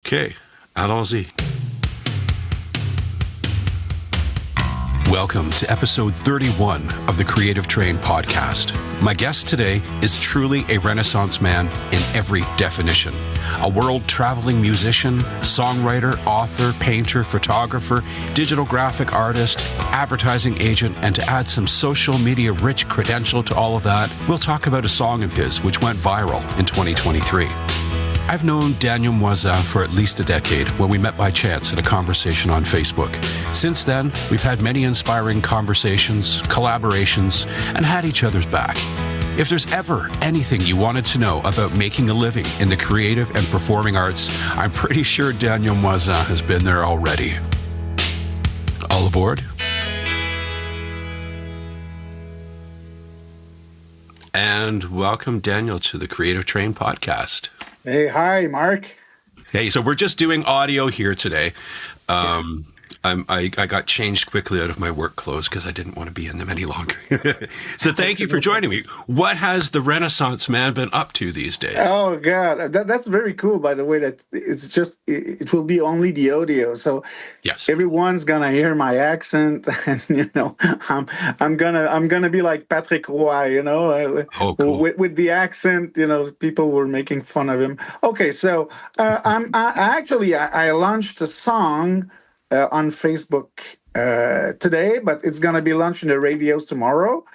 OK, allons-y. Welcome to episode 31 of the Creative Train podcast. My guest today is truly a Renaissance man in every definition. A world-traveling musician, songwriter, author, painter, photographer, digital graphic artist, advertising agent, and to add some social media-rich credential to all of that, we'll talk about a song of his which went viral in 2023. I've known Daniel Moisan for at least a decade when we met by chance at a conversation on Facebook. Since then, we've had many inspiring conversations, collaborations, and had each other's back. If there's ever anything you wanted to know about making a living in the creative and performing arts, I'm pretty sure Daniel Moisan has been there already. All aboard? And welcome, Daniel, to the Creative Train podcast. Hey, hi, Mark. Hey, so we're just doing audio here today. I got changed quickly out of my work clothes because I didn't want to be in them any longer. So thank you for joining me. What has the Renaissance man been up to these days? Oh, God. That's very cool, by the way. That it's just, it will be only the audio. So yes, everyone's going to hear my accent. And, I'm gonna be like Patrick Roy, Oh, cool. with the accent, people were making fun of him. Okay, so I launched a song on Facebook today, but it's going to be launched in the radios tomorrow.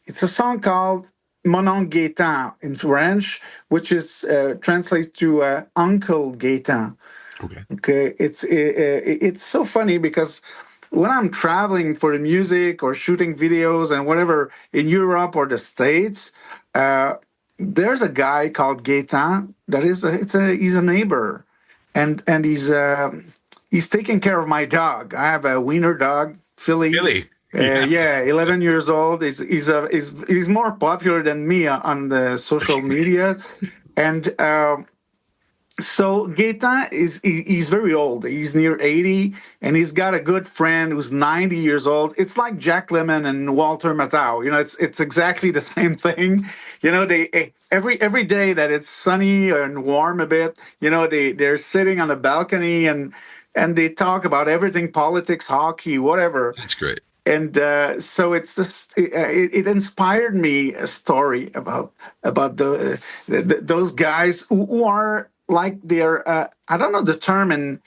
It's a song called Mon oncle Gaétan in French, which is translates to Uncle Gaétan. Okay. It's so funny because when I'm traveling for the music or shooting videos and whatever in Europe or the States, there's a guy called Gaétan that he's a neighbor, and he's taking care of my dog. I have a wiener dog, Philly. Really? Yeah, 11 years old. He's more popular than me on the social media, and so Gaétan he's very old. He's near 80, and he's got a good friend who's 90 years old. It's like Jack Lemmon and Walter Matthau. It's exactly the same thing. They every day that it's sunny and warm a bit, they're sitting on a balcony and they talk about everything, politics, hockey, whatever. That's great. And so it's just it inspired me a story about those guys who are like they're I don't know the term in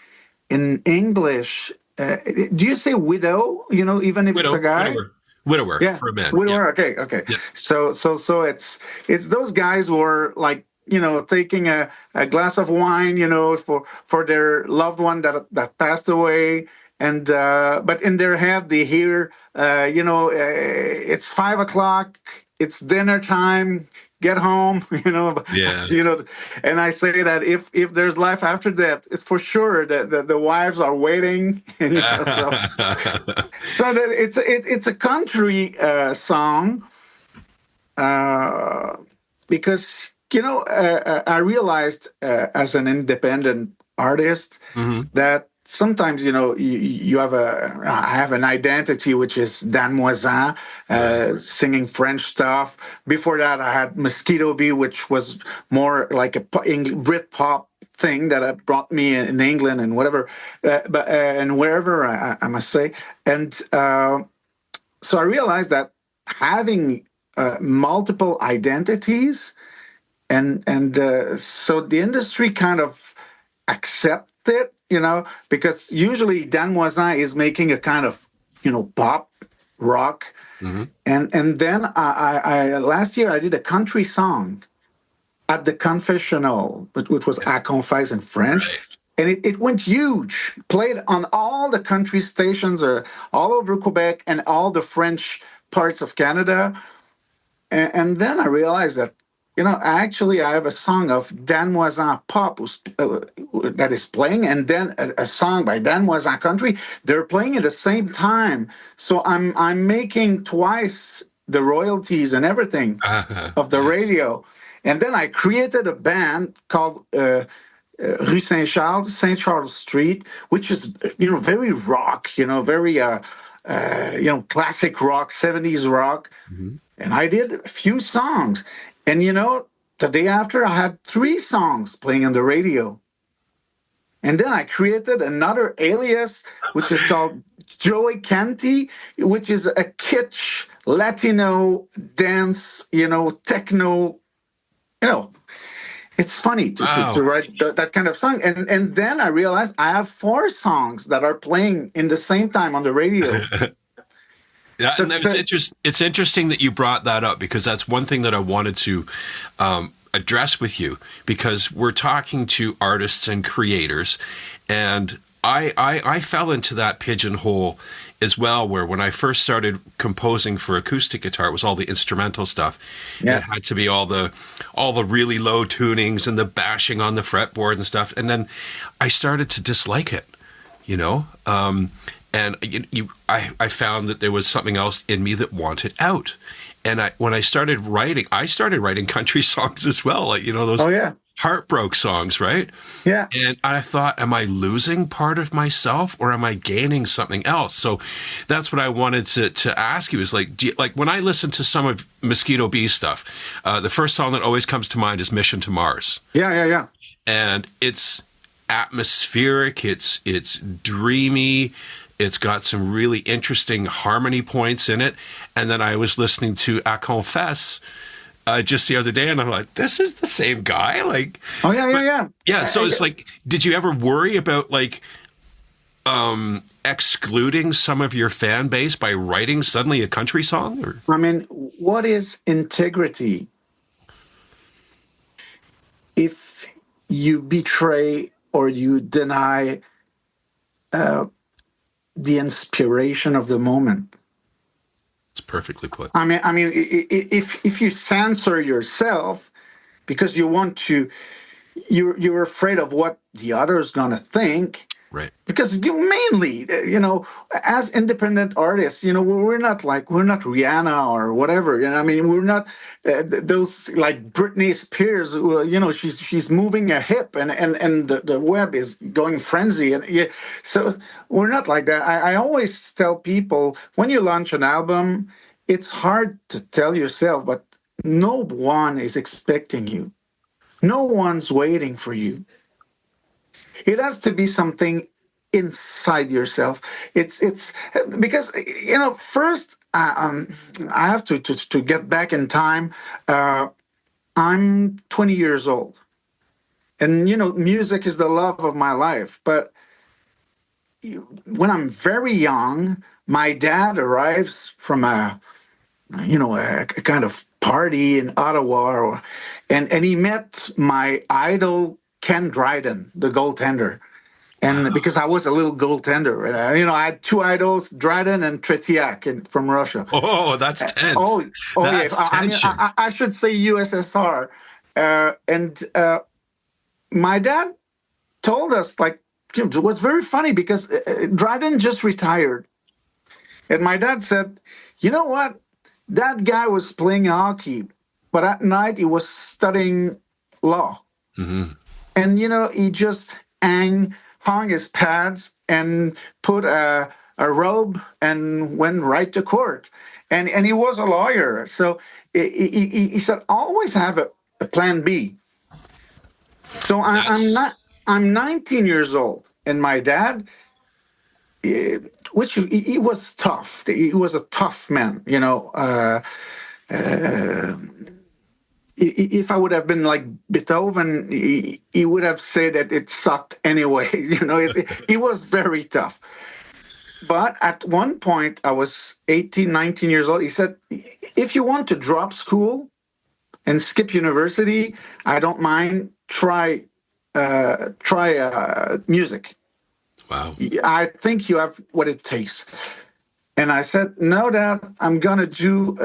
English. Do you say widow? Even if Widow, it's a guy. widower Yeah, for a man. widower. Yeah. Okay. Yeah. So it's those guys who are like taking a glass of wine, for their loved one that passed away, and but in their head they hear, it's 5 o'clock, it's dinner time, get home, Yeah. and I say that if there's life after that, it's for sure that the wives are waiting, so that it's a country song, because I realized as an independent artist that sometimes you have I have an identity which is Dan Moisan, singing French stuff. Before that, I had Mosquito Bee, which was more like a Brit pop thing that brought me in England and whatever, and wherever I must say. And so I realized that having multiple identities. And so the industry kind of accept it, because usually Dan Moisan is making a kind of, pop rock. And then I last year I did a country song at the Confessional, which was À Confesse in French. Right. And it went huge, played on all the country stations all over Quebec and all the French parts of Canada. And then I realized that, actually, I have a song of Dan Moisan pop that is playing, and then a song by Dan Moisan country. They're playing at the same time, so I'm making twice the royalties and everything of the radio. And then I created a band called Rue Saint-Charles, Saint Charles Street, which is very rock, very classic rock, 70s rock. And I did a few songs. And the day after, I had 3 songs playing on the radio. And then I created another alias, which is called Joey Canty, which is a kitsch Latino dance, techno, you know, it's funny to Wow. write that kind of song. And then I realized I have four songs that are playing in the same time on the radio. Yeah, So, and so it's interesting that you brought that up because that's one thing that I wanted to address with you because we're talking to artists and creators, and I fell into that pigeonhole as well, where when I first started composing for acoustic guitar, it was all the instrumental stuff. yeah. It had to be all the really low tunings and the bashing on the fretboard and stuff, and then I started to dislike it, you know. And I found that there was something else in me that wanted out. And when I started writing country songs as well, like, those Oh yeah. heartbroken songs, right? Yeah. And I thought, am I losing part of myself or am I gaining something else? So that's what I wanted to ask you is like, when I listen to some of Mosquito Bee stuff, the first song that always comes to mind is Mission to Mars. Yeah. And it's atmospheric, it's dreamy, it's got some really interesting harmony points in it. And then I was listening to A Confess just the other day, and I'm like, this is the same guy? Like, oh yeah. Yeah, so it's like, did you ever worry about like excluding some of your fan base by writing suddenly a country song? Or? I mean, what is integrity if you betray or you deny the inspiration of the moment? It's perfectly put. I mean, if you censor yourself because you want to, you're afraid of what the other is gonna think. Right. Because mainly, as independent artists, we're not Rihanna or whatever. I mean, we're not those like Britney Spears. She's moving a hip, and the web is going frenzy, and yeah, so we're not like that. I always tell people when you launch an album, it's hard to tell yourself, but no one is expecting you. No one's waiting for you. It has to be something inside yourself. It's because first I have to get back in time. I'm 20 years old, and music is the love of my life. But when I'm very young, my dad arrives from a kind of party in Ottawa, and he met my idol Ken Dryden, the goaltender. And because I was a little goaltender, I had two idols, Dryden and Tretiak from Russia. Oh, that's tense. That's tension. I should say USSR. And my dad told us, like, it was very funny because Dryden just retired. And my dad said, you know what? That guy was playing hockey, but at night he was studying law. Mm-hmm. And, he just hung his pads and put a robe and went right to court. And he was a lawyer. So he said, always have a plan B. So I'm 19 years old. And my dad, which he was tough. He was a tough man, if I would have been like Beethoven, he would have said that it sucked anyway. He was very tough. But at one point, I was 18, 19 years old. He said, if you want to drop school and skip university, I don't mind. Try music. Wow. I think you have what it takes. And I said, no, Dad, I'm going to do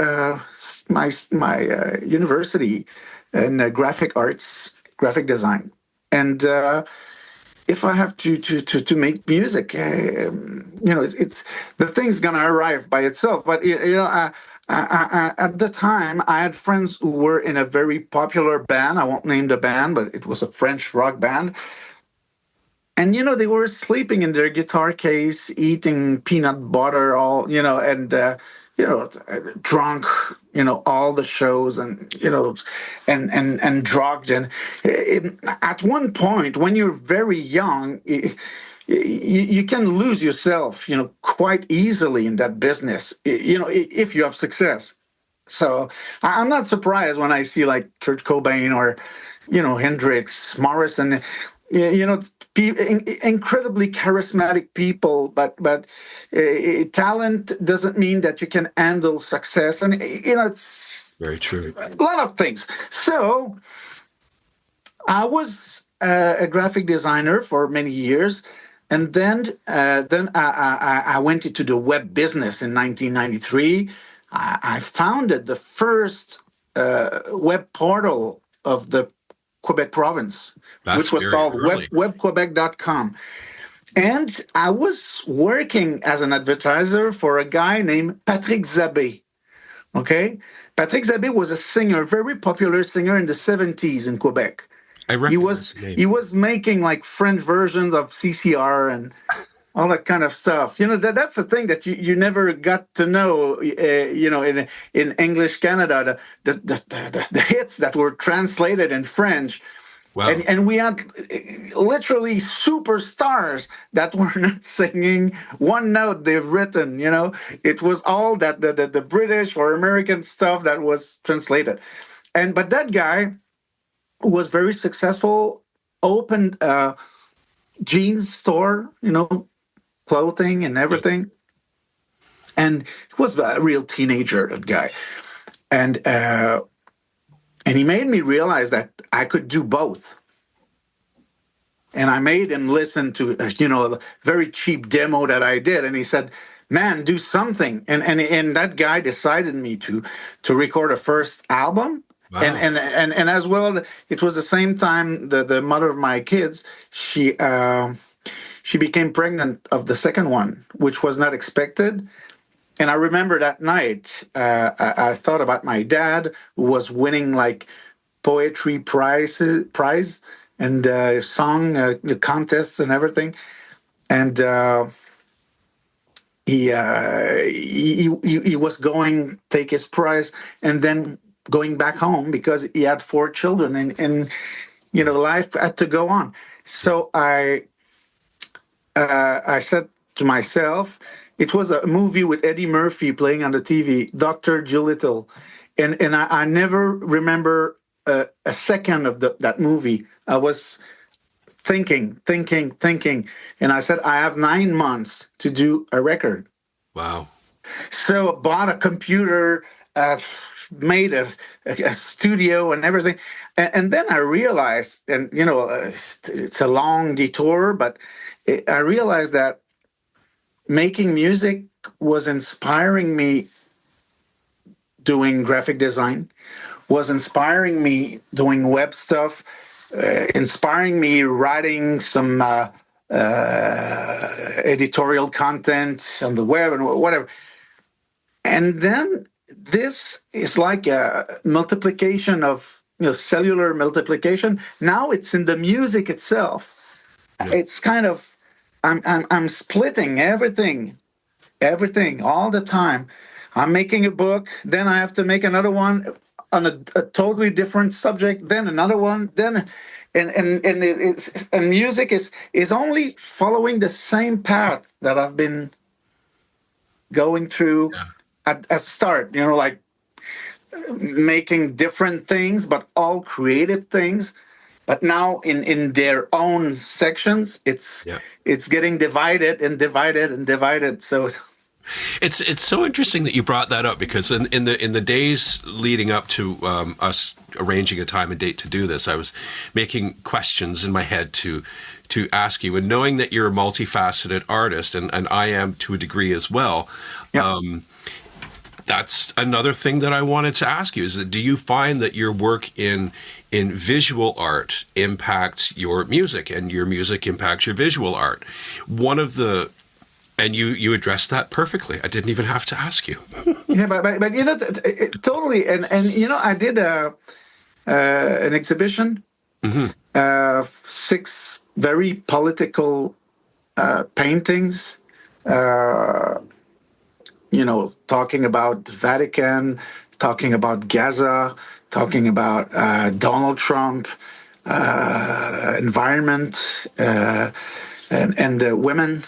my university in graphic arts, graphic design. And if I have to make music, it's the thing's going to arrive by itself. But, at the time, I had friends who were in a very popular band. I won't name the band, but it was a French rock band. And, they were sleeping in their guitar case, eating peanut butter, and drunk, all the shows, and and drugged. And at one point, when you're very young, you can lose yourself, quite easily in that business, if you have success. So I'm not surprised when I see like Kurt Cobain or, Hendrix, Morrison, incredibly charismatic people, but talent doesn't mean that you can handle success, and it's Very true. a lot of things. So I was a graphic designer for many years, and then I went into the web business in 1993. I founded the first web portal of the Quebec province, That's which was very called early. webquebec.com. And I was working as an advertiser for a guy named Patrick Zabé. Okay? Patrick Zabé was a singer, very popular singer in the 70s in Quebec. I He recognize was the name. he was making like French versions of CCR and all that kind of stuff. That's the thing that you never got to know. In English Canada, the hits that were translated in French. Wow. And we had literally superstars that were not singing one note they've written. It was all that the British or American stuff that was translated. But that guy, who was very successful, opened a jeans store, clothing and Yeah. everything. And he was a real teenager, that guy. And he made me realize that I could do both. And I made him listen to, a very cheap demo that I did. And he said, man, do something. And that guy decided me to record a first album. And, Wow. and as well, it was the same time the mother of my kids, she became pregnant of the second one, which was not expected. And I remember that night, I thought about my dad, who was winning like poetry prize and song contests and everything. And he was going take his prize and then going back home because he had four children, and life had to go on. So I said to myself, it was a movie with Eddie Murphy playing on the TV, Dr. Dolittle. And I never remember a second of that movie. I was thinking. And I said, I have 9 months to do a record. Wow. So I bought a computer, made a studio and everything. And then I realized, and it's a long detour, but I realized that making music was inspiring me doing graphic design, was inspiring me doing web stuff, inspiring me writing some editorial content on the web and whatever. And then this is like a multiplication of cellular multiplication. Now it's in the music itself. Yeah. It's kind of I'm splitting everything all the time. I'm making a book, then I have to make another one on a totally different subject, then another one, then and music is only following the same path that I've been going through Yeah. at start, like making different things, but all creative things. But now in their own sections, Yeah. it's getting divided and divided and divided. So It's so interesting that you brought that up, because in the days leading up to us arranging a time and date to do this, I was making questions in my head to ask you, and knowing that you're a multifaceted artist, and I am to a degree as well. yeah. That's another thing that I wanted to ask you, is that do you find that your work in visual art impacts your music, and your music impacts your visual art? And you addressed that perfectly. I didn't even have to ask you. Yeah, but totally. And I did an exhibition, of 6 very political paintings, talking about the Vatican, talking about Gaza, talking about Donald Trump, environment, and women.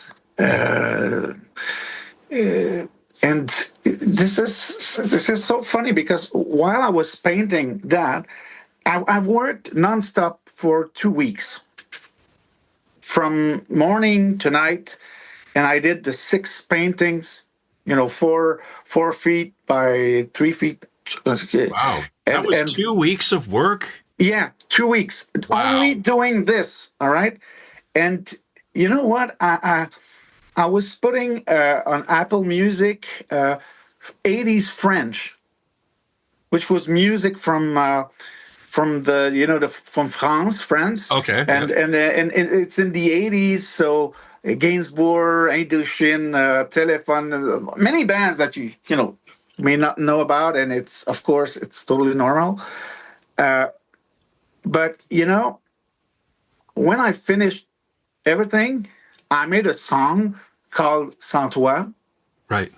And this is so funny because while I was painting that, I've worked nonstop for 2 weeks, from morning to night, and I did the 6 paintings, 4 feet by 3 feet, Wow. That was and 2 weeks of work? yeah, 2 weeks Wow. only doing this. All right, and you know what? I was putting on Apple Music 80s French, which was music from the from France, Okay. Yeah. and it's in the 80s. So Gainsbourg, Indochine, Telephone, many bands that you may not know about, and it's totally normal. But when I finished everything, I made a song called Sans Toi, Right.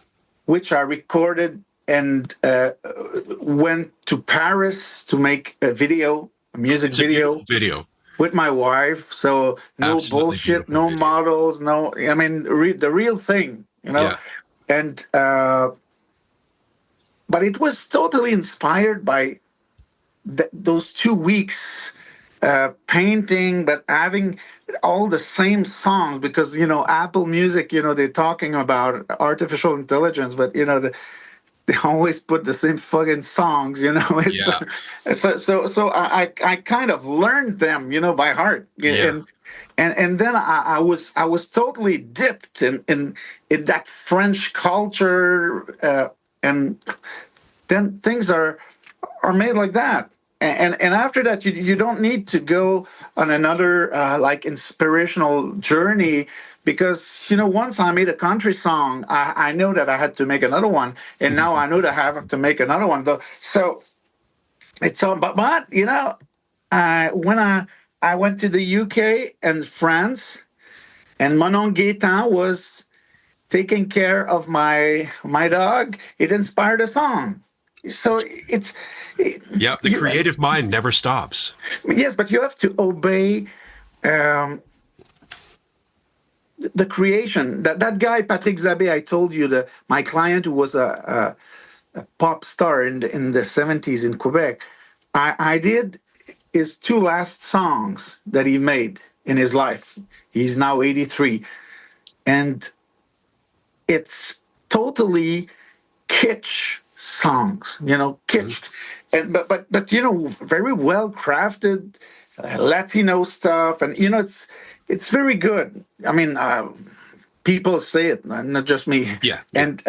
which I recorded and went to Paris to make a music It's a beautiful video video. with my wife. So no Absolutely bullshit, beautiful no video. models, no. I mean, the real thing. Yeah. And but it was totally inspired by those 2 weeks painting, but having all the same songs, because Apple Music, they're talking about artificial intelligence, but they always put the same fucking songs. Yeah. It's so I kind of learned them, by heart. Yeah. And then I was totally dipped in that French culture, and then things are made like that. And after that, you don't need to go on another like inspirational journey, because once I made a country song, I know that I had to make another one, and now I know that I have to make another one. Though, so it's all. But when I went to the UK and France, and Manon Gaetan was taking care of my dog, it inspired a song. So it's Yeah. The you, creative mind never stops. yes, but you have to obey um, the creation. That guy Patrick Zabé, I told you, my client who was a pop star in the 70s in Quebec. I did his two last songs that he made in his life. He's now 83, and it's totally kitsch songs, kitsch, and but very well crafted Latino stuff, and it's very good. I mean, people say it, not just me. Yeah. Yeah. And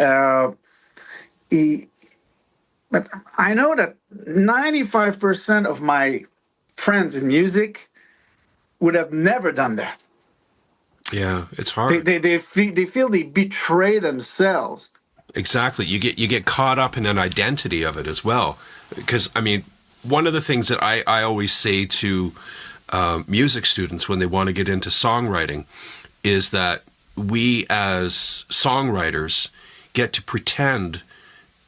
but I know that 95% of my friends in music would have never done that. Yeah. It's They hard. they they feel they betray themselves. Exactly. You get caught up in an identity of it as well. Because, I mean, one of the things that I always say to music students when they want to get into songwriting is that we as songwriters get to pretend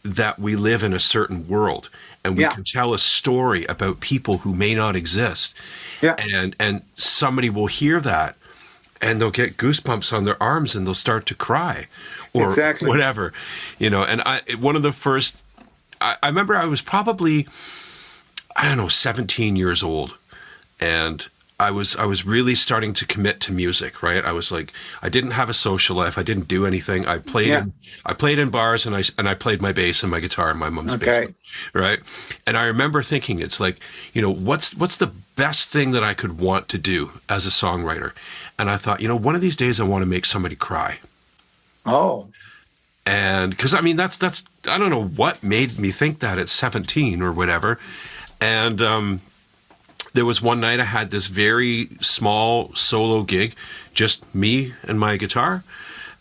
that we live in a certain world, and we Yeah, can tell a story about people who may not exist. yeah, And somebody will hear that, and they'll get goosebumps on their arms, and they'll start to cry or exactly. whatever, and one of the first, I remember I was probably, I don't know, 17 years old, and I was really starting to commit to music, right? I was like, I didn't have a social life. I didn't do anything. Yeah. I played in bars, and I played my bass and my guitar in my mom's Okay. basement, right? And I remember thinking, it's like, what's the best thing that I could want to do as a songwriter? And I thought, one of these days I want to make somebody cry. Oh, And because, I mean, that's I don't know what made me think that at 17 or whatever. And there was one night I had this very small solo gig, just me and my guitar.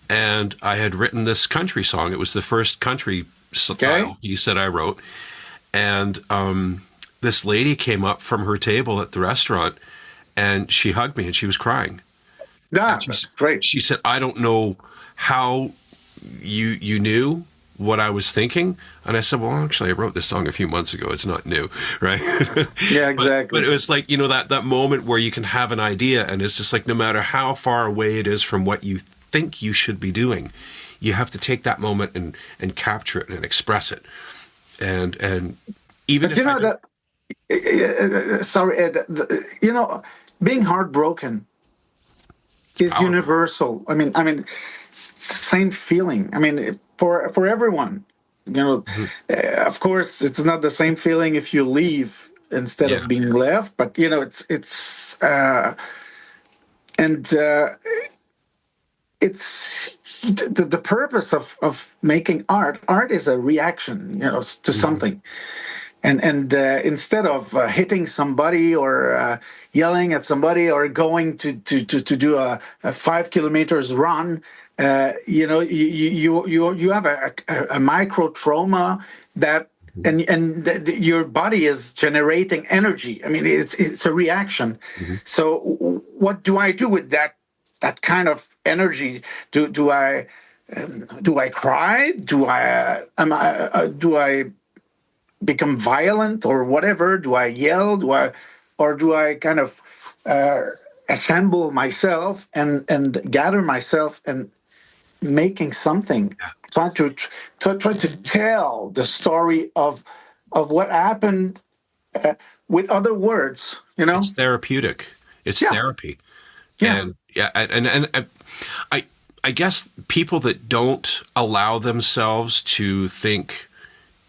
And I had written this country song. It was the first country style piece that I wrote. And this lady came up from her table at the restaurant, and she hugged me, and she was crying. And that's great. she said, I don't know how you knew what I was thinking. And I said, well, actually, I wrote this song a few months ago. It's not new, right? Yeah, But exactly. it was like, that moment where you can have an idea, and it's just like, no matter how far away it is from what you think you should be doing, you have to take that moment and capture it and express it. And even But if I don't, that, sorry, Ed, being heartbroken it's is powerful. universal. It's the same feeling. For everyone, Mhm. of course, it's not the same feeling if you leave instead Yeah. of being left. But it's and it's the purpose of making art. Art is a reaction, to Hmm. something. And instead of hitting somebody or yelling at somebody or going to do a 5 kilometers run, you have a micro trauma that your body is generating energy. It's a reaction. Hmm. So what do I do with that kind of energy? Do I cry? Do I become violent or whatever? Do I yell? Or do I kind of uh, assemble myself and gather myself and making something? Yeah. Try to tell the story of what happened with other words. It's therapeutic. It's Yeah, therapy. yeah, And yeah, and I I guess people that don't allow themselves to think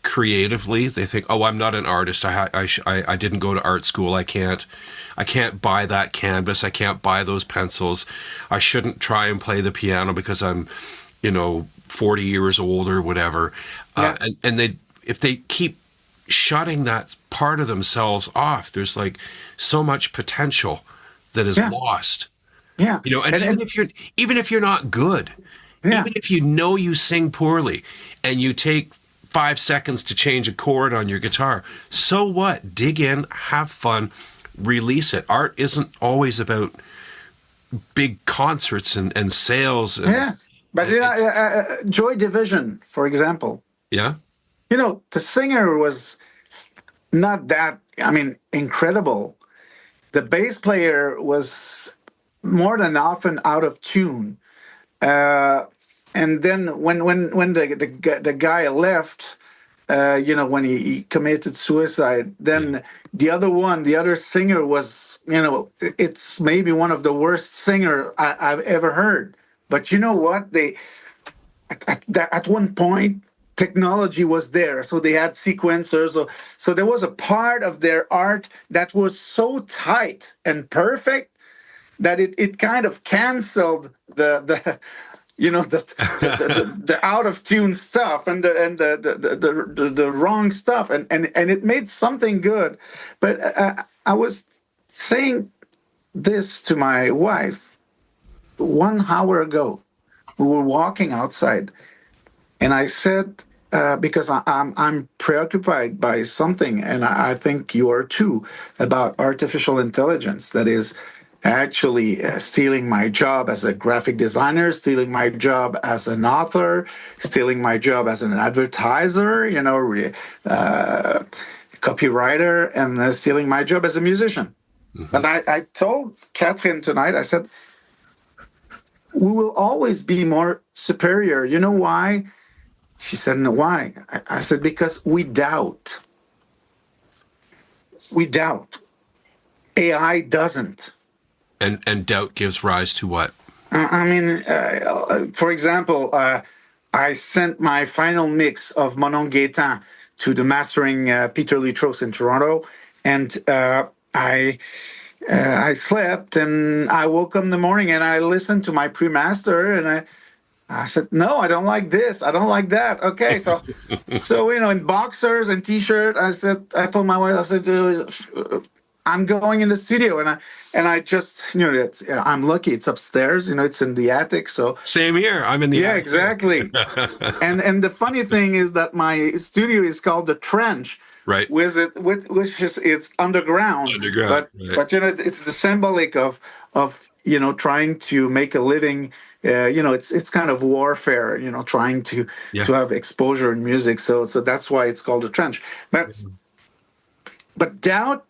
creatively, they think, "Oh, I'm not an artist. I didn't go to art school. I can't buy that canvas. I can't buy those pencils. I shouldn't try and play the piano because I'm, 40 years old or whatever." yeah, And they, if they keep shutting that part of themselves off, there's like so much potential that is yeah, lost. yeah, And even if you're not good, yeah. even if you sing poorly and you take 5 seconds to change a chord on your guitar, so what? Dig in, have fun, release it. Art isn't always about big concerts and sales, and Yeah. But it's Joy Division, for example, yeah. the singer was not that, incredible. The bass player was more than often out of tune. Uh, and then when the guy left, when he committed suicide, Yeah. then the other singer was, it's maybe one of the worst singer I've ever heard. But you know what? At one point technology was there, so they had sequencers, so there was a part of their art that was so tight and perfect that it kind of canceled the the out of tune stuff and the wrong stuff, and it made something good. But I was saying this to my wife 1 hour ago. We were walking outside, and I said, because I'm preoccupied by something, and I think you are too, about artificial intelligence that is actually stealing my job as a graphic designer, stealing my job as an author, stealing my job as an advertiser, copywriter, and stealing my job as a musician. Hmm. But I told Catherine tonight, I said, we will always be more superior. You know why? She said, "No, why?" I said, "Because we doubt. We doubt. AI doesn't." And doubt gives rise to what? For example, I sent my final mix of Manon Gaetan to the mastering Peter Litros in Toronto, and I slept, and I woke up in the morning and I listened to my pre-master, and I said, "No, I don't like this. I don't like that." Okay, so in boxers and t-shirt, I told my wife, I said, "I'm going in the studio," and I just, I'm lucky it's upstairs. It's in the attic. So Same here. I'm in the yeah, attic here. exactly. And the funny thing is that my studio is called the Trench, Right. which is it's underground, Underground. but Right. it's the symbolic of trying to make a living it's kind of warfare, trying to Yeah. have exposure in music. So that's why it's called a trench. But doubt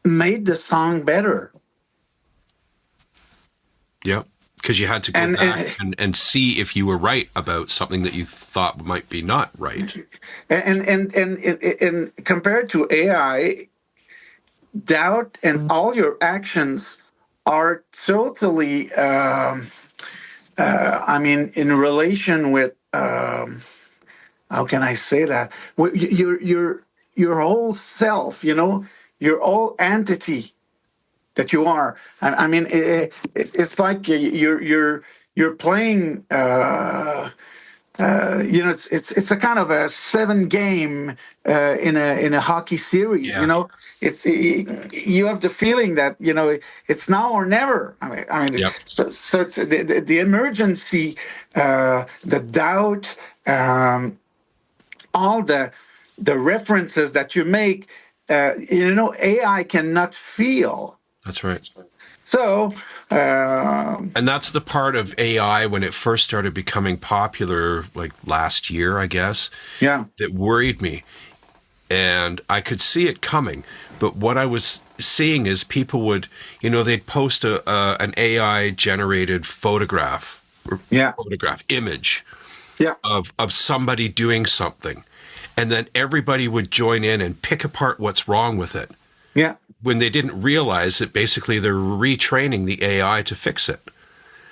made the song better. Yeah. Because you had to go And back and see if you were right about something that you thought might be not right. and compared to AI, doubt and all your actions are totally, in relation with, how can I say that? Your whole self, your whole entity that you are. I mean, it's like you're playing. It's a kind of a 7 game in a hockey series. Yeah. You have the feeling that it's now or never. Yep. So it's the emergency, the doubt, all the references that you make. AI cannot feel. That's right. So, And that's the part of AI when it first started becoming popular, like last year, I guess, yeah, that worried me. And I could see it coming. But what I was seeing is people would, they'd post an AI generated photograph or yeah, photograph image yeah, of somebody doing something. And then everybody would join in and pick apart what's wrong with it, yeah, when they didn't realize that basically they're retraining the AI to fix it.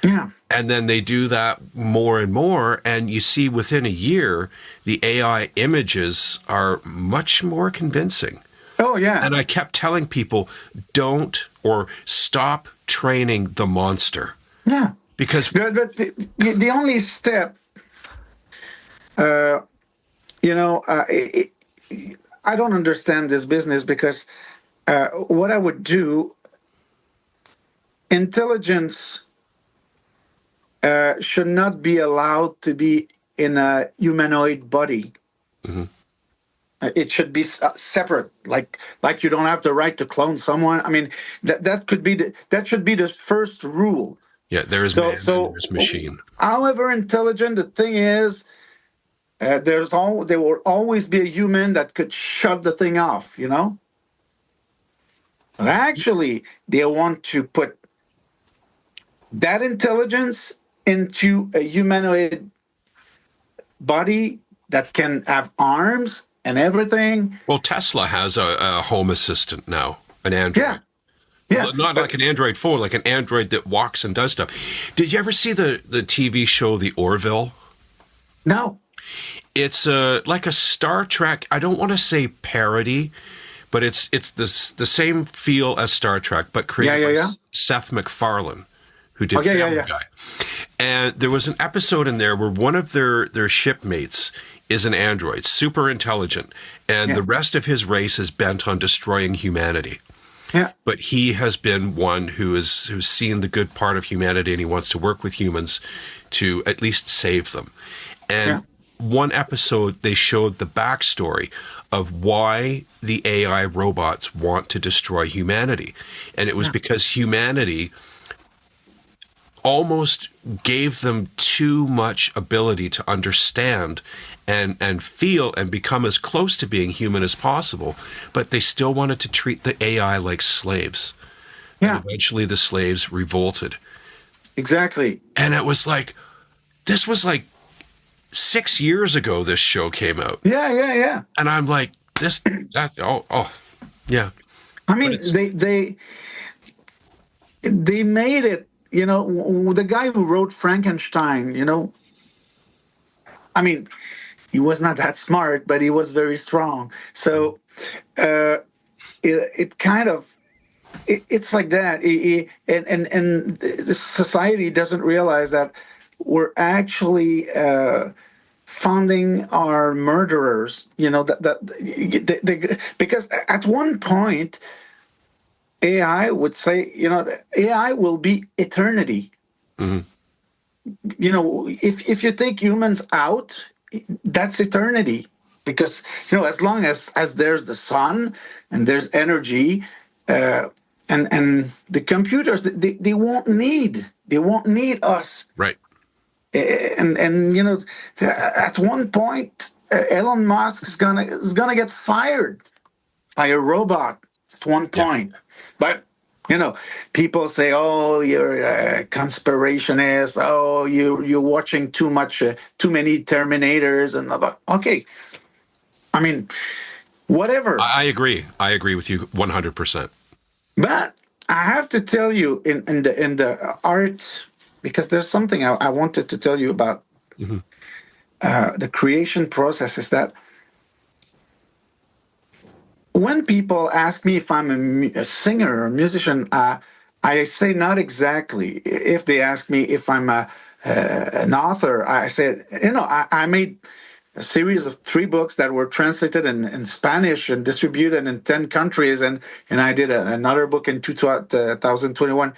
yeah. And then they do that more and more. And you see within a year, the AI images are much more convincing. Oh, yeah. And I kept telling people, don't or stop training the monster. Yeah. Because But the only step, uh, you know, uh, it, I don't understand this business because what I would do, intelligence should not be allowed to be in a humanoid body. Mhm. It should be separate, like you don't have the right to clone someone. I mean, that should be the first rule. Yeah, there's So man and so, there's machine. however intelligent the thing is, there will always be a human that could shut the thing off. But actually, they want to put that intelligence into a humanoid body that can have arms and everything. Well, Tesla has a home assistant now, an Yeah, Android. yeah, Not but like an Android phone, like an Android that walks and does stuff. Did you ever see the TV show The Orville? no. It's like a Star Trek. I don't want to say parody, but it's the same feel as Star Trek, but Yeah, created yeah, by yeah. Seth MacFarlane, who did Okay, yeah, Family yeah. Guy. And there was an episode in there where one of their shipmates is an android, super intelligent, and Yeah, the rest of his race is bent on destroying humanity. yeah, But he has been one who's seen the good part of humanity, and he wants to work with humans to at least save them. yeah, And one episode, they showed the backstory of why the AI robots want to destroy humanity. And it was yeah, because humanity almost gave them too much ability to understand and feel and become as close to being human as possible, but they still wanted to treat the AI like slaves. And yeah. eventually the slaves revolted. Exactly. And it was like, this was like 6 years ago this show came out. Yeah, yeah, yeah. And I'm like, yeah. I But mean, it's, they made it. The guy who wrote Frankenstein. I mean, he was not that smart, but he was very strong. So uh, it kind of it's like that. And the society doesn't realize that we're actually funding our murderers. Because at one point AI would say, AI will be eternity. mhm. If you take humans out, that's eternity. Because as long as there's the sun and there's energy, uh, and the computers, they won't need us. Right. And at one point, Elon Musk is gonna get fired by a robot at one Yeah. point. But people say, "Oh, you're a conspirationist. Oh, you're watching too many Terminators." And okay, I mean, whatever. I agree. I agree with you 100%. But I have to tell you, in the art, because there's something I wanted to tell you about the creation process, is that when people ask me if I'm a singer or a musician, I say not exactly. If they ask me if I'm an author, I said, I made a series of 3 books that were translated in Spanish and distributed in 10 countries. And I did another book in 2021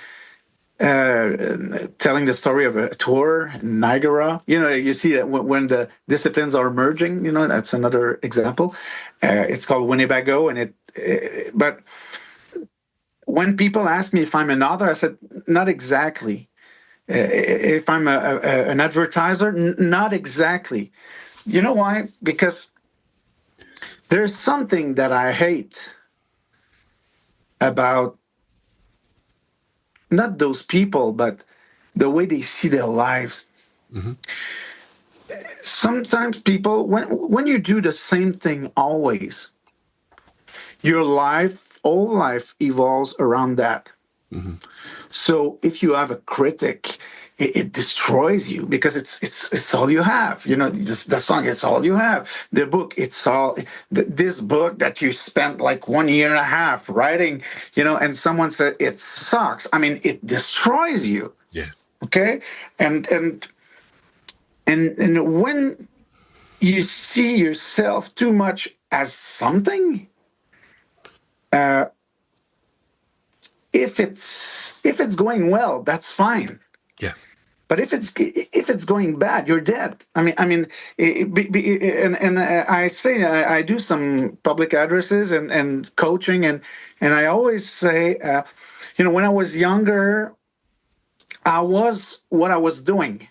telling the story of a tour in Niagara. You see that when the disciplines are merging, that's another example. It's called Winnebago. But when people ask me if I'm an author, I said, not exactly. If I'm an advertiser, not exactly. You know why? Because there's something that I hate about not those people, but the way they see their lives. Sometimes people, when you do the same thing always, your whole life evolves around that. So if you have a critic, it destroys you because it's all you have. The song, it's all you have. The book, it's all this book that you spent like 1 year and a half writing. And someone said it sucks. I mean, it destroys you. Yeah. Okay, and when you see yourself too much as something, if it's going well, that's fine. Yeah. But if it's going bad, you're dead. I mean, and I say I do some public addresses and coaching, and I always say, when I was younger, I was what I was doing.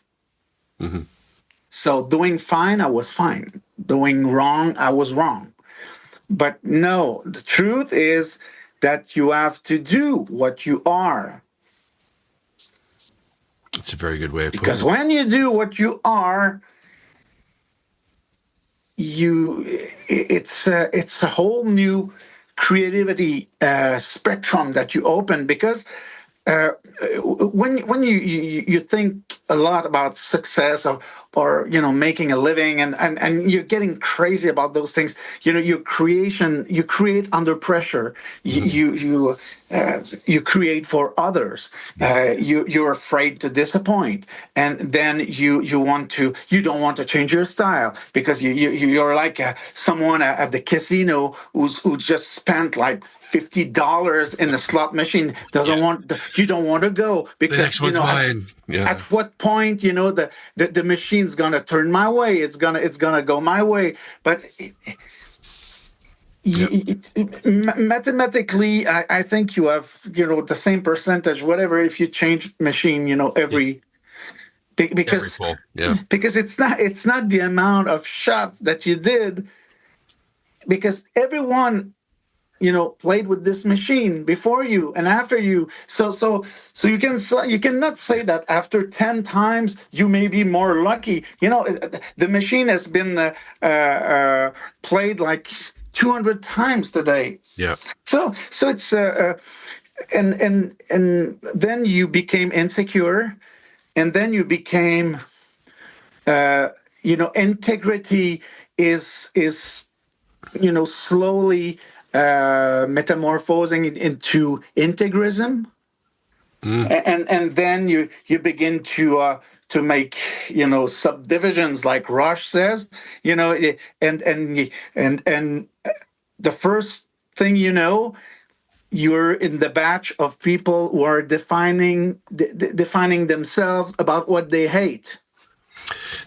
So doing fine, I was fine. Doing wrong, I was wrong. But no, the truth is that you have to do what you are. That's a very good way of putting Because it. when you do what you are, it's a whole new creativity spectrum that you open. Because when you think a lot about success or making a living, and you're getting crazy about those things, your creation, you create under pressure. You create for others. You're afraid to disappoint, and then you don't want to change your style because you're like someone at the casino who just spent like $50 in the slot machine. You don't want to go The because next one's mine. Yeah. at what point the machine's gonna turn my way. It's gonna go my way. But mathematically, I think you have the same percentage, whatever, if you change machine, every Every because pull. Yeah. because it's not the amount of shots that you did, because everyone played with this machine before you and after you. So you cannot say that after 10 times you may be more lucky. The machine has been played like 200 times today. Yeah. So it's and then you became insecure, and then you became integrity is slowly metamorphosing into integrism. And then you begin to make subdivisions, like Roche says, and the first thing you're in the batch of people who are defining themselves about what they hate.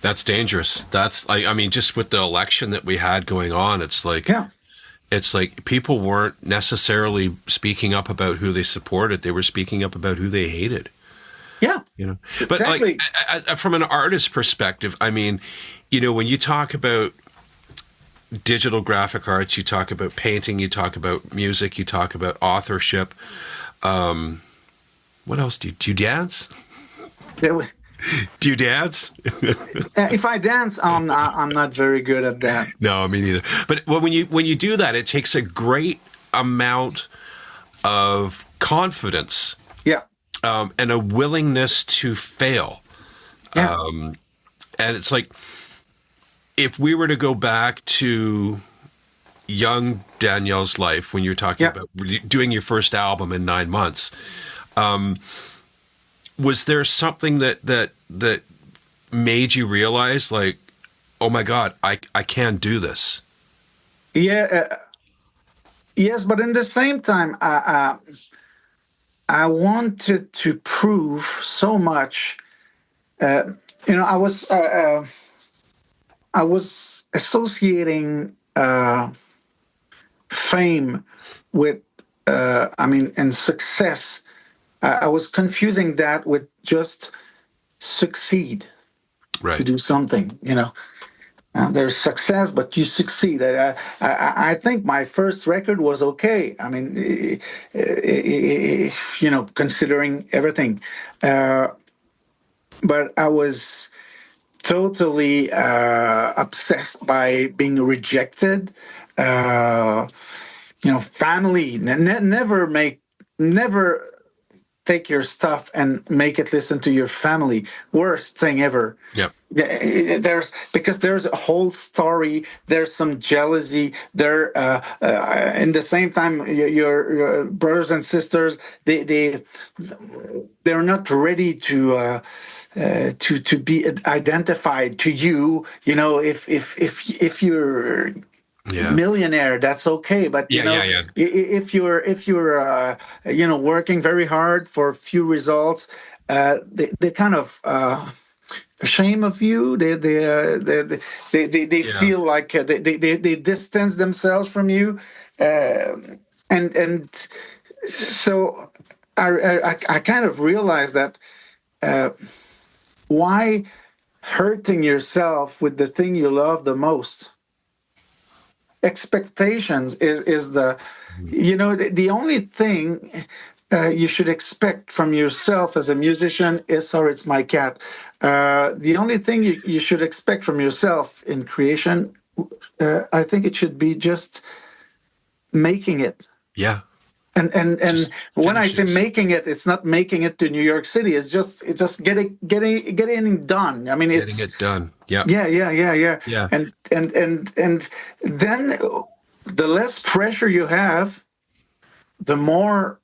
That's dangerous. I mean, just with the election that we had going on, it's like, Yeah. It's like people weren't necessarily speaking up about who they supported. They were speaking up about who they hated. Yeah, You know, but exactly. like from an artist perspective, I mean, you know, when you talk about digital graphic arts, you talk about painting, you talk about music, you talk about authorship. What else do you dance? Yeah, Do you dance? if I dance, I'm not very good at that. No, me neither. But when you do that, it takes a great amount of confidence, Yeah, and a willingness to fail. yeah, And it's like, if we were to go back to young Danielle's life when you're talking yeah. about doing your first album in 9 months, was there something that made you realize, like, oh my God, I can do this? Yeah, yes, but in the same time, I wanted to prove so much. You know, I was associating fame with, I mean, and success. I was confusing that with just succeed to Right. do something. You know, there's success, but you succeed. I think my first record was okay. I mean, you know, considering everything, but I was totally obsessed by being rejected. Uh, you know, family never take your stuff and make it listen to your family. Worst thing ever. Yep. There's because there's a whole story. There's some jealousy. There, in the same time, your brothers and sisters, they're not ready to be identified to you. You know, if you're Yeah. millionaire, that's okay, but you Yeah. know, Yeah. Yeah. if you're you know, working very hard for few results, they kind of shame of you. They Yeah. feel like they distance themselves from you, uh, and so I kind of realized that why hurting yourself with the thing you love the most. Expectations is the, you know, the only thing you should expect from yourself as a musician is, sorry, it's my cat. The only thing you should expect from yourself in creation, I think it should be just making it. Yeah. And Just when I say finishing. making it, it's not making it to New York City. It's just getting done. I mean, Getting it's it done. Yeah. yeah. Yeah. And then the less pressure you have, the more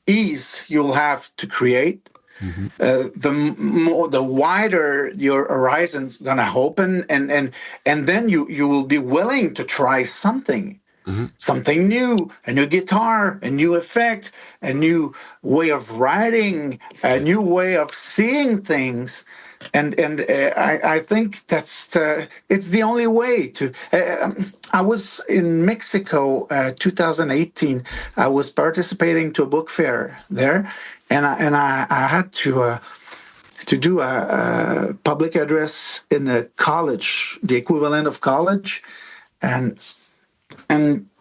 ease you'll have to create. Hmm. The wider your horizons gonna open, and then you will be willing to try something. Hmm. Something new, a new guitar, a new effect, a new way of writing, a Yeah. new way of seeing things, and I think it's the only way to. I was in Mexico, 2018. I was participating to a book fair there, and I had to do a public address in a college, the equivalent of college, and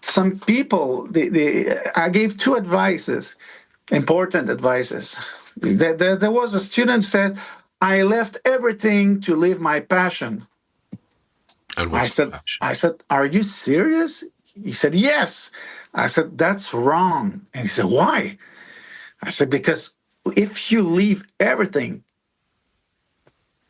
some people, I gave two advices, important advices. There was a student said, I left everything to live my passion. And I what's the said, passion? I said, are you serious? He said, yes. I said, that's wrong. And he said, why? I said, because if you leave everything,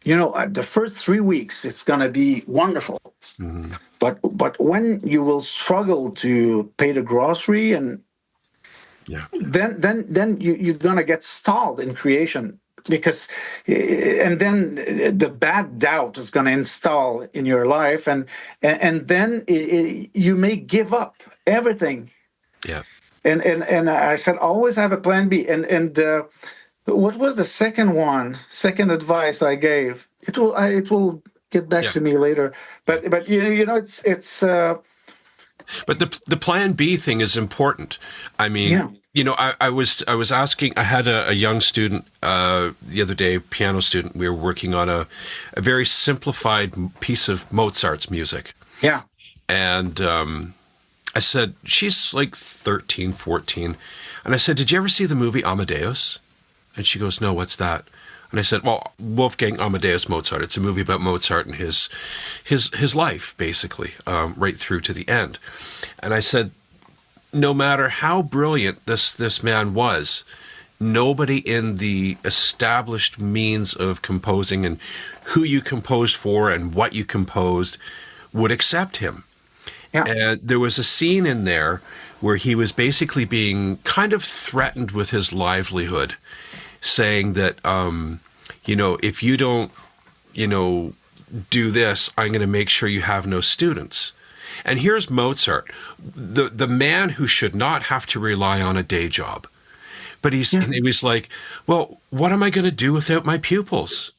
you know, the first 3 weeks, it's going to be wonderful. Hmm. But when you will struggle to pay the grocery, and Yeah. then you're gonna get stalled in creation, because and then the bad doubt is gonna install in your life, and then you may give up everything. Yeah. And I said always have a plan B. And what was the second one? Second advice I gave. It will get back Yeah. to me later. Yeah. But you know, it's But the plan B thing is important. I mean, Yeah. I was asking. I had a young student the other day, piano student. We were working on a very simplified piece of Mozart's music, Yeah. and I said she's like 13, 14, and I said, "Did you ever see the movie Amadeus?" And she goes, "No, what's that?" And I said, "Well, Wolfgang Amadeus Mozart. It's a movie about Mozart and his life, basically, right through to the end." And I said, no matter how brilliant this man was, nobody in the established means of composing and who you composed for and what you composed would accept him. Yeah. And there was a scene in there where he was basically being kind of threatened with his livelihood, saying that, if you don't, do this, I'm going to make sure you have no students. And here's Mozart, the man who should not have to rely on a day job. But and he was like, well, what am I going to do without my pupils?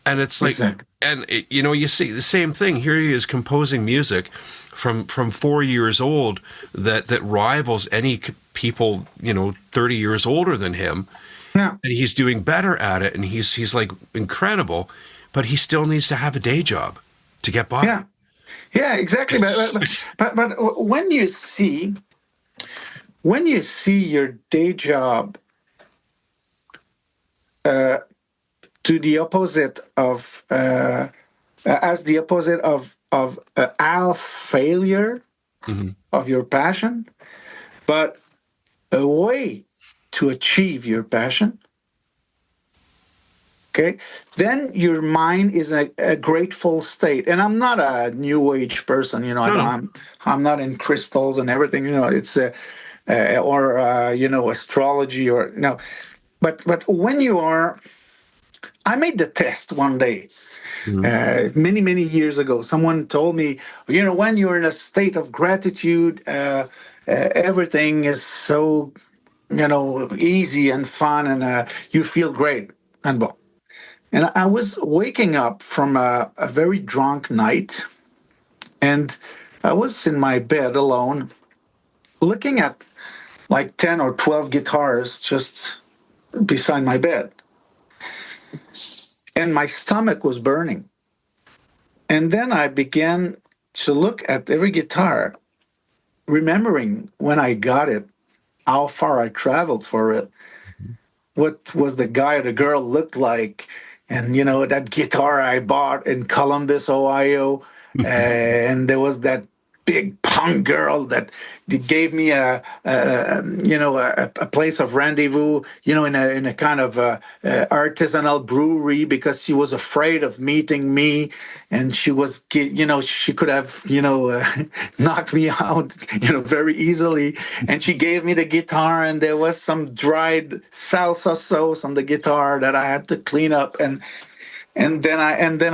And it's like, Exactly. and you see the same thing. Here he is composing music from 4 years old that rivals any people, 30 years older than him. Yeah. And he's doing better at it. And he's like incredible, but he still needs to have a day job to get by. Yeah. Yeah, exactly. But when you see your day job to the opposite of as the opposite of al failure of your passion, but a way to achieve your passion. Okay, then your mind is a grateful state. And I'm not a new age person, No. I'm not in crystals and everything. It's or astrology or no. But when you are, I made the test one day, many years ago. Someone told me, when you're in a state of gratitude, everything is so easy and fun, and you feel great. And well, and I was waking up from a very drunk night, and I was in my bed alone, looking at like 10 or 12 guitars just beside my bed. And my stomach was burning. And then I began to look at every guitar, remembering when I got it, how far I traveled for it, what was the guy or the girl looked like, and that guitar I bought in Columbus, Ohio, and there was that big punk girl that gave me a place of rendezvous, in a kind of artisanal brewery, because she was afraid of meeting me, and she could have knocked me out very easily, and she gave me the guitar, and there was some dried salsa sauce on the guitar that I had to clean up, and then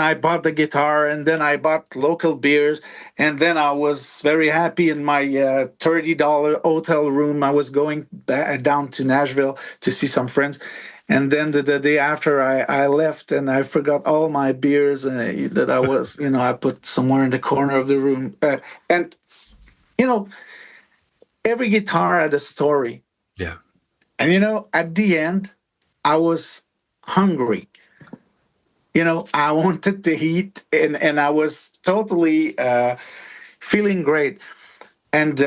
I bought the guitar, and then I bought local beers, and then I was very happy in my $30 hotel room. I was going down to Nashville to see some friends, and then the day after I left, and I forgot all my beers that I was I put somewhere in the corner of the room, and you know every guitar had a story, Yeah. and at the end I was hungry. I wanted to eat, and I was totally feeling great. And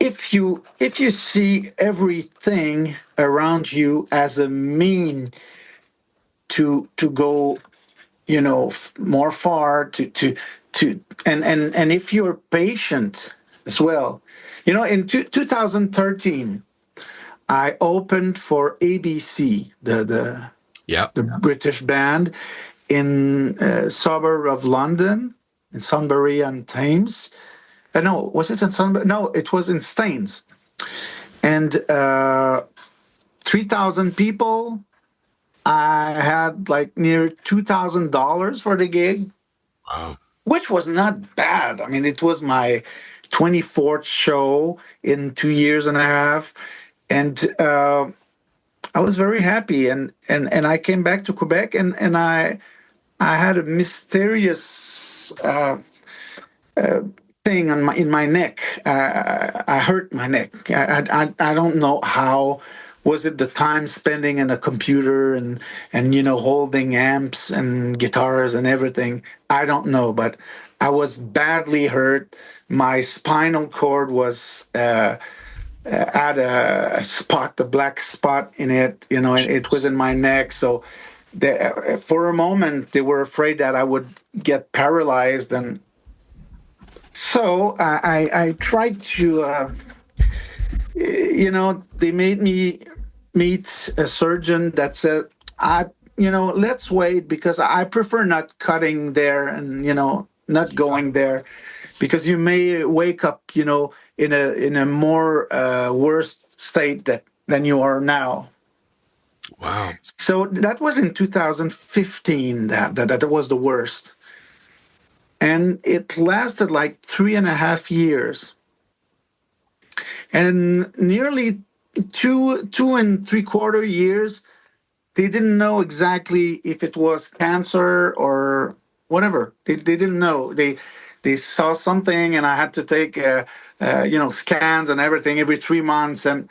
if you see everything around you as a mean to go, more far, and if you're patient as well, in 2013, I opened for ABC, Yeah. the British band, in a suburb of London, in Sunbury on Thames. No, was it in Sunbury? No, it was in Staines. And 3,000 people. I had like near $2,000 for the gig, Wow. which was not bad. I mean, it was my 24th show in 2 years and a half. And I was very happy, and I came back to Quebec, and I had a mysterious thing on my in my neck. I hurt my neck. I don't know how. Was it the time spending in a computer and holding amps and guitars and everything? I don't know, but I was badly hurt. My spinal cord was had a spot, a black spot in it. And it was Jeez. in my neck. So for a moment, they were afraid that I would get paralyzed, and so I tried to, they made me meet a surgeon that said, let's wait because I prefer not cutting there and, not Yeah. going there because you may wake up, in a more worse state than you are now. Wow. So that was in 2015 that was the worst. And it lasted like 3.5 years. And nearly two and three quarter years, they didn't know exactly if it was cancer or whatever. They didn't know. They saw something, and I had to take scans and everything every 3 months, and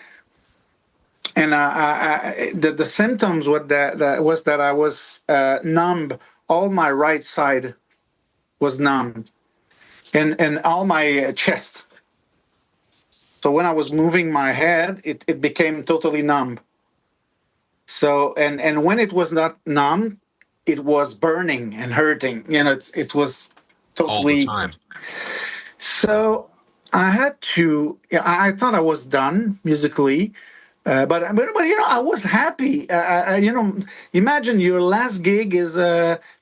the symptoms was that I was numb. All my right side was numb, and all my chest. So when I was moving my head, it became totally numb. So and when it was not numb, it was burning and hurting. It was All the totally. time. So I had to. Yeah, I thought I was done musically, but I was happy. Imagine your last gig is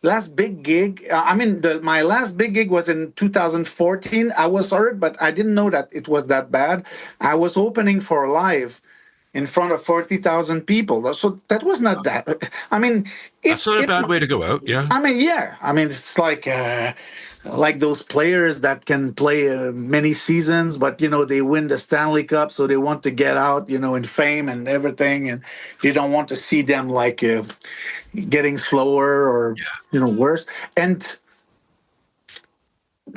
last big gig. I mean, my last big gig was in 2014. I was hurt, but I didn't know that it was that bad. I was opening for live in front of 40,000 people. So that was not that. I mean, That's not a bad way to go out. Yeah. I mean, yeah. I mean, it's like those players that can play many seasons, but they win the Stanley Cup, so they want to get out, in fame and everything, and they don't want to see them like getting slower or Yeah. worse. And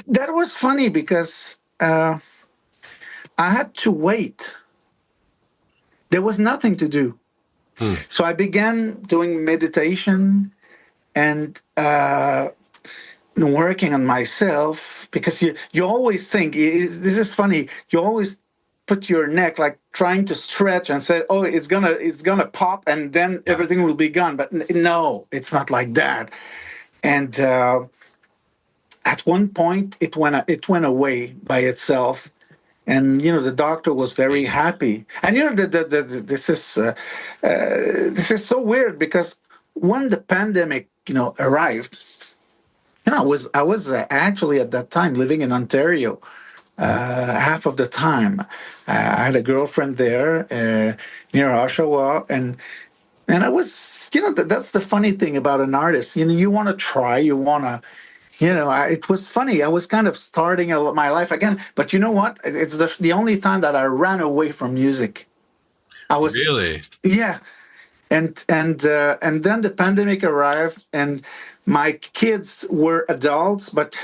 that was funny because I had to wait. There was nothing to do, Hmm. so I began doing meditation and working on myself because you always think this is funny. You always put your neck like trying to stretch and say, "Oh, it's gonna pop, and then Yeah. everything will be gone." But no, it's not like that. And at one point, it went away by itself. And the doctor was It's very amazing. happy. And this is so weird because when the pandemic arrived, I was actually at that time living in Ontario half of the time. I had a girlfriend there near Oshawa, and I was, that's the funny thing about an artist. You want to try, you want to. It was funny. I was kind of starting my life again, but you know what? It's the only time that I ran away from music. I was, Really? yeah, and then the pandemic arrived, and my kids were adults, but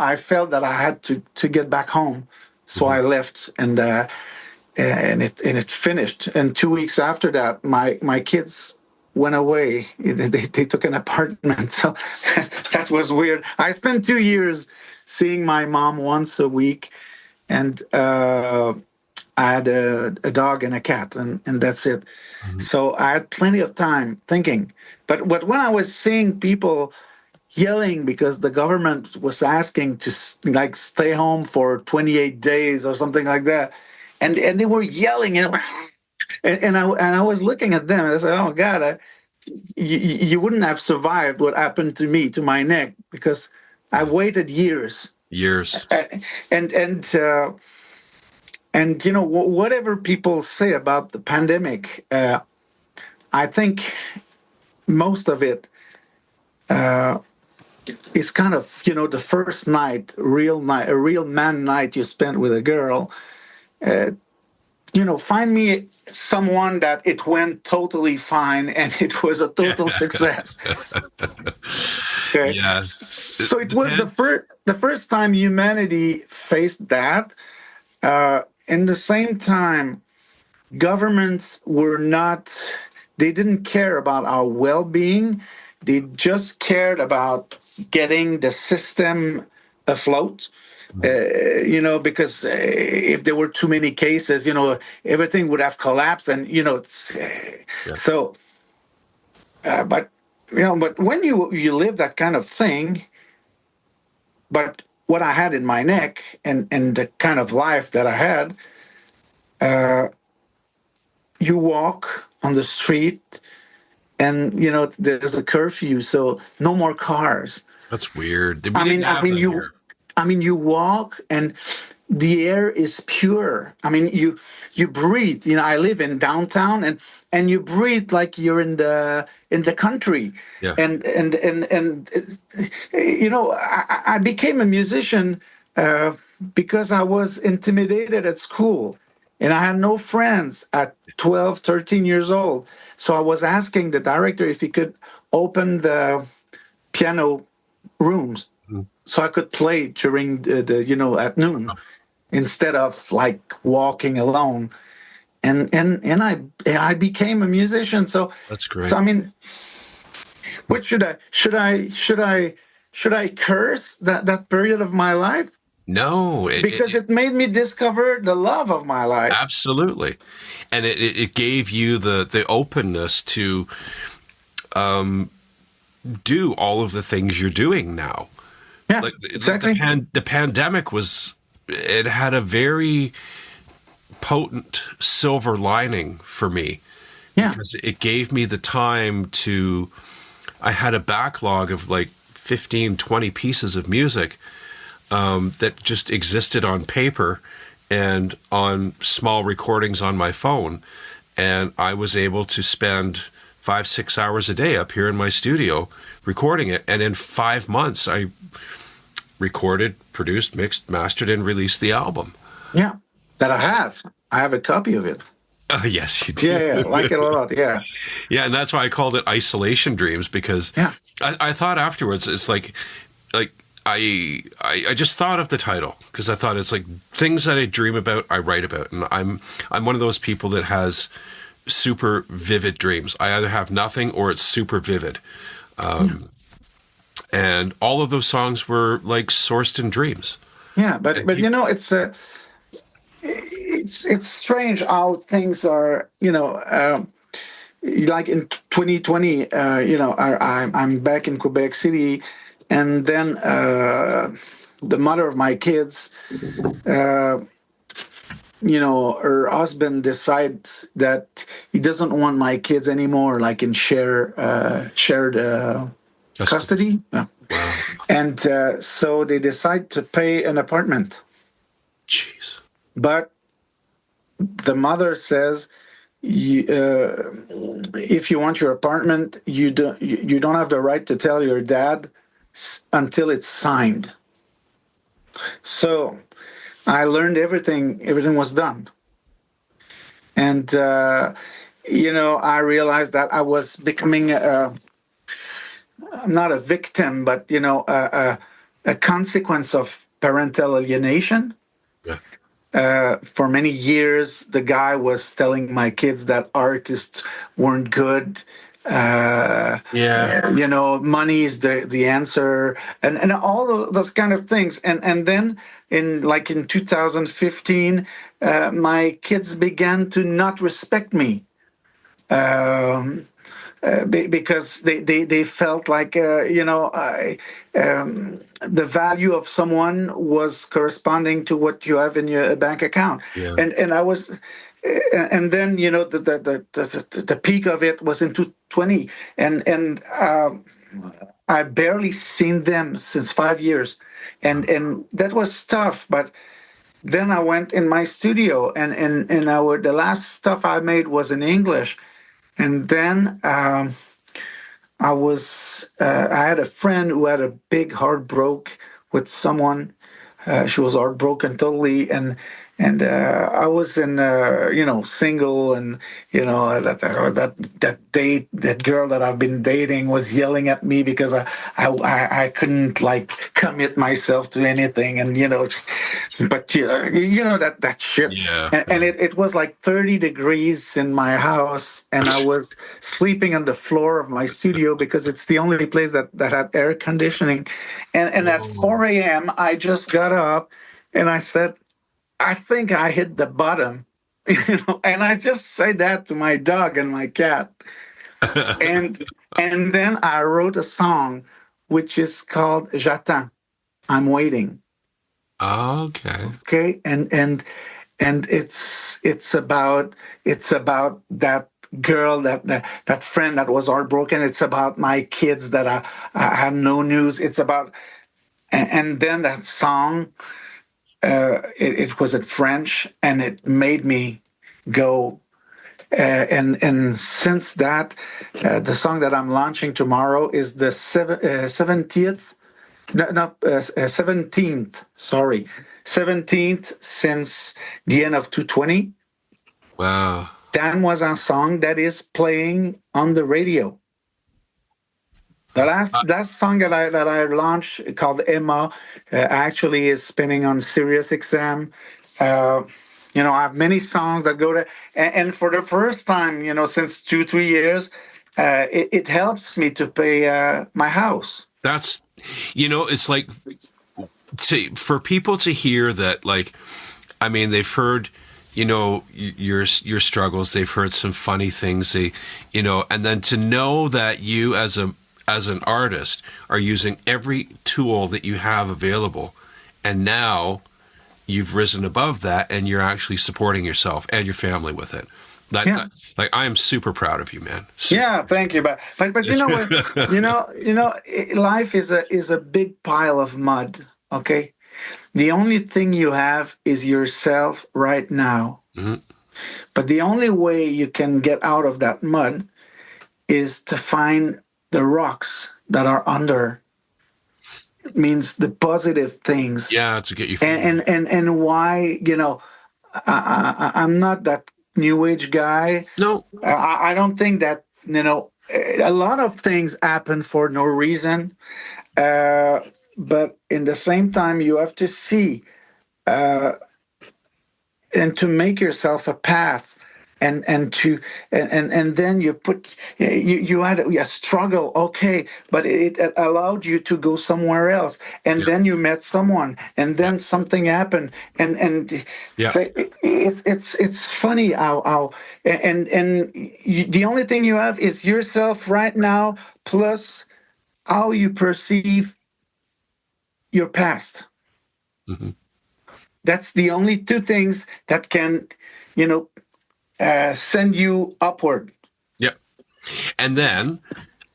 I felt that I had to get back home, so Mhm. I left, and it finished. And 2 weeks after that, my kids went away. They took an apartment, so that was weird. I spent 2 years seeing my mom once a week, and I had a dog and a cat, and that's it. Mhm. So I had plenty of time thinking. But when I was seeing people yelling because the government was asking to like stay home for 28 days or something like that, and they were yelling and I was looking at them and I said, "Oh God, you wouldn't have survived what happened to me to my neck because I Yeah. waited years." Years. And whatever people say about the pandemic, I think most of it is kind of the first night, a real man night you spent with a girl. Find me someone that it went totally fine and it was a Yeah. total success. Okay. Yes. So it was the first time humanity faced that. In the same time, governments were not, they didn't care about our well-being. They just cared about getting the system afloat. Because if there were too many cases, everything would have collapsed, and Yeah. so. But when you live that kind of thing, but what I had in my neck and the kind of life that I had, you walk on the street, and there's a curfew, so no more cars. That's weird. We I didn't mean, I have mean, that you, here. I mean, you walk and the air is pure. I mean, you breathe. I live in downtown, and you breathe like you're in the country. Yeah. And I became a musician because I was intimidated at school, and I had no friends at 12, 13 years old. So I was asking the director if he could open the piano rooms Mhm. so I could play during at noon instead of like walking alone. And I became a musician. That's So great. I mean, what should I curse that period of my life? No, Because it made me discover the love of my life. absolutely. And it gave you the openness to do all of the things you're doing now. Yeah, Like exactly. the pandemic it had a very potent silver lining for me Yeah, because it gave me the time to, I had a backlog of like 15, 20 pieces of music that just existed on paper and on small recordings on my phone. And I was able to spend 5, 6 hours a day up here in my studio recording it. And in 5 months, I recorded, produced, mixed, mastered, and released the album. yeah. That I have. I have a copy of it. Yes, you Yeah, do. yeah, like it a lot. Yeah, Yeah, and that's why I called it Isolation Dreams, because yeah, I thought afterwards it's like I just thought of the title because I thought it's like things that I dream about, I write about, and I'm one of those people that has super vivid dreams. I either have nothing or it's super vivid, and all of those songs were like sourced in dreams. yeah. But And but it's strange how things are. Like in 2020, I'm back in Quebec City, and then the mother of my kids, her husband decides that he doesn't want my kids anymore, like in shared just custody. Yeah. wow, And so they decide to pay an apartment. jeez, But the mother says, if you want your apartment, you don't have the right to tell your dad until it's signed. So I learned everything. Everything was done, and I realized that I was becoming not a victim, but a consequence of parental alienation. yeah, For many years, the guy was telling my kids that artists weren't good. yeah, Money is the answer, and all of those kind of things. And then in 2015, my kids began to not respect me. Because they felt like the value of someone was corresponding to what you have in your bank account, yeah, and I was, and then the peak of it was in 2020, and I barely seen them since 5 years, and that was tough, but. Then I went in my studio, and the last stuff I made was in English, and then I had a friend who had a big heartbreak with someone. She was heartbroken totally, and I was in single, and that girl that I've been dating was yelling at me because I couldn't like commit myself to anything, and but that shit. Yeah. And it was like 30 degrees in my house, and I was sleeping on the floor of my studio because it's the only place that had air conditioning. And at Whoa. 4 a.m., I just got up and I said, I think I hit the bottom. And I just said that to my dog and my cat. And and then I wrote a song which is called J'attends. I'm waiting. Okay. Okay. And it's about that girl, that friend that was heartbroken. It's about my kids that I have no news. It's about and then that song, it was in French, and it made me go. And since that, the song that I'm launching tomorrow is the 17th, no, 17th. Sorry, 17th since the end of 2020. Wow. Dan Moisan song that is playing on the radio. That song that I launched called Emma actually is spinning on Sirius XM. Uh, I have many songs that go there, and for the first time, since 2 3 years, it helps me to pay my house. That's, it's like for people to hear that, like, I mean, they've heard, your struggles. They've heard some funny things. And then to know that you as an artist are using every tool that you have available, and now you've risen above that, and you're actually supporting yourself and your family with it. Yeah. Like, I am super proud of you, man. Yeah, thank you. But you know what? Life is a big pile of mud. Okay, the only thing you have is yourself right now. Mm-hmm. But the only way you can get out of that mud is to find the rocks that are under. It means the positive things. Yeah, to get you. And why I'm not that new age guy. No. I don't think that a lot of things happen for no reason. But in the same time, you have to see and to make yourself a path. And then you had a struggle, okay, but it allowed you to go somewhere else, and then you met someone, and then something happened, and so it's funny how the only thing you have is yourself right now, plus how you perceive your past. Mm-hmm. That's the only two things that can, send you upward. Yep. And then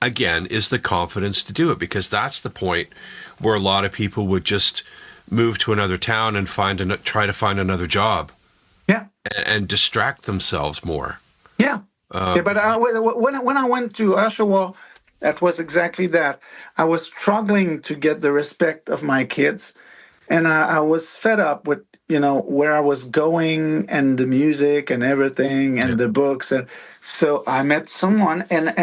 again is the confidence to do it, because that's the point where a lot of people would just move to another town and try to find another job. Yeah. And distract themselves more. Yeah. But when I went to Oshawa, that was exactly that. I was struggling to get the respect of my kids, and I was fed up with where I was going and the music and everything and the books, and so I met someone, and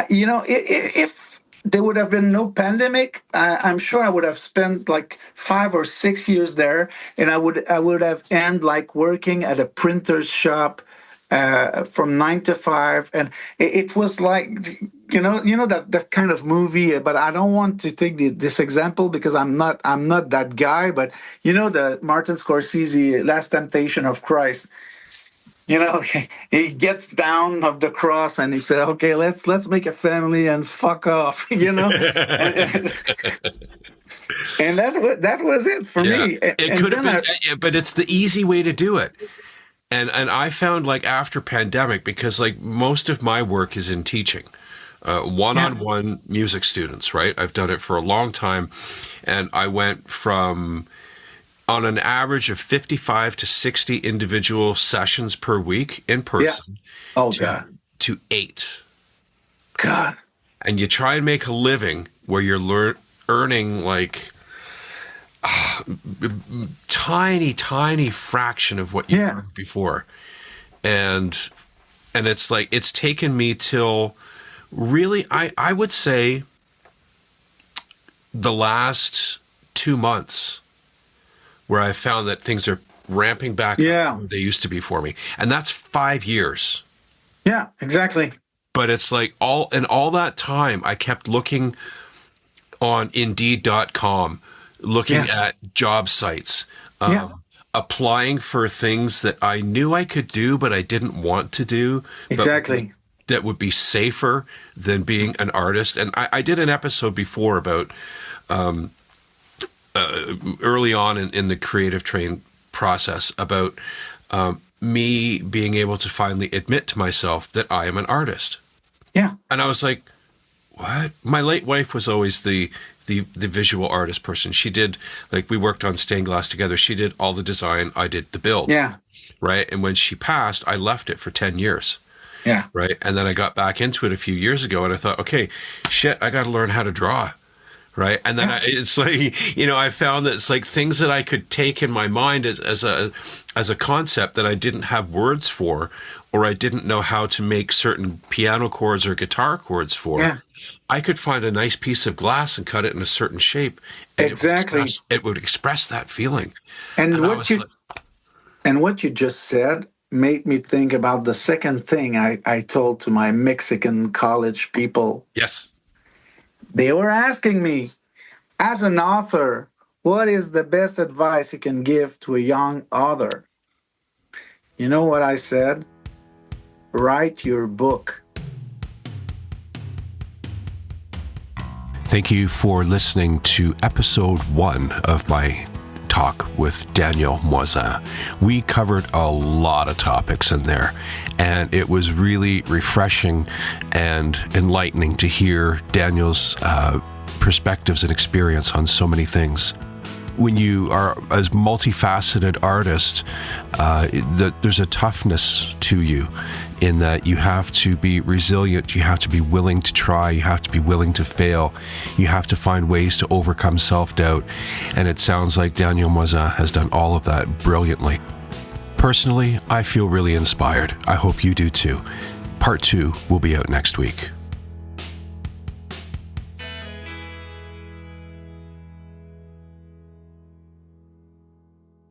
if there would have been no pandemic, I'm sure I would have spent like 5 or 6 years there, and I would have ended like working at a printer's shop from 9 to 5, and it was like that kind of movie. But I don't want to take this example because I'm not that guy. But the Martin Scorsese Last Temptation of Christ. He gets down of the cross and he said, "Okay, let's make a family and fuck off," and that was it for me. It could have been, but it's the easy way to do it. And I found, like, after pandemic, because like most of my work is in teaching, one-on-one music students, right? I've done it for a long time, and I went from on an average of 55 to 60 individual sessions per week in person. To 8. God. And you try and make a living where you're earning like tiny fraction of what you heard before. And it's like, it's taken me till really, I would say the last 2 months where I found that things are ramping back up where they used to be for me. And that's 5 years. Yeah, exactly. But it's like all that time I kept looking on Indeed.com, looking at job sites, applying for things that I knew I could do, but I didn't want to do. Exactly. That would be safer than being an artist. And I did an episode before about early on in the creative train process about me being able to finally admit to myself that I am an artist. Yeah. And I was like, what? My late wife was always the visual artist person. She did, like, we worked on stained glass together. She did all the design. I did the build. Yeah. Right. And when she passed, I left it for 10 years. Yeah. Right. And then I got back into it a few years ago and I thought, okay, shit, I got to learn how to draw. Right. And then it's like, you know, I found that it's like things that I could take in my mind as a concept that I didn't have words for, or I didn't know how to make certain piano chords or guitar chords for. Yeah. I could find a nice piece of glass and cut it in a certain shape. And it would express that feeling. And what you just said made me think about the second thing I told to my Mexican college people. Yes. They were asking me, as an author, what is the best advice you can give to a young author? You know what I said? Write your book. Thank you for listening to episode 1 of my talk with Daniel Moisan. We covered a lot of topics in there, and it was really refreshing and enlightening to hear Daniel's perspectives and experience on so many things. When you are as multifaceted artist, there's a toughness to you in that you have to be resilient, you have to be willing to try, you have to be willing to fail, you have to find ways to overcome self-doubt. And it sounds like Daniel Moisan has done all of that brilliantly. Personally, I feel really inspired. I hope you do too. Part 2 will be out next week.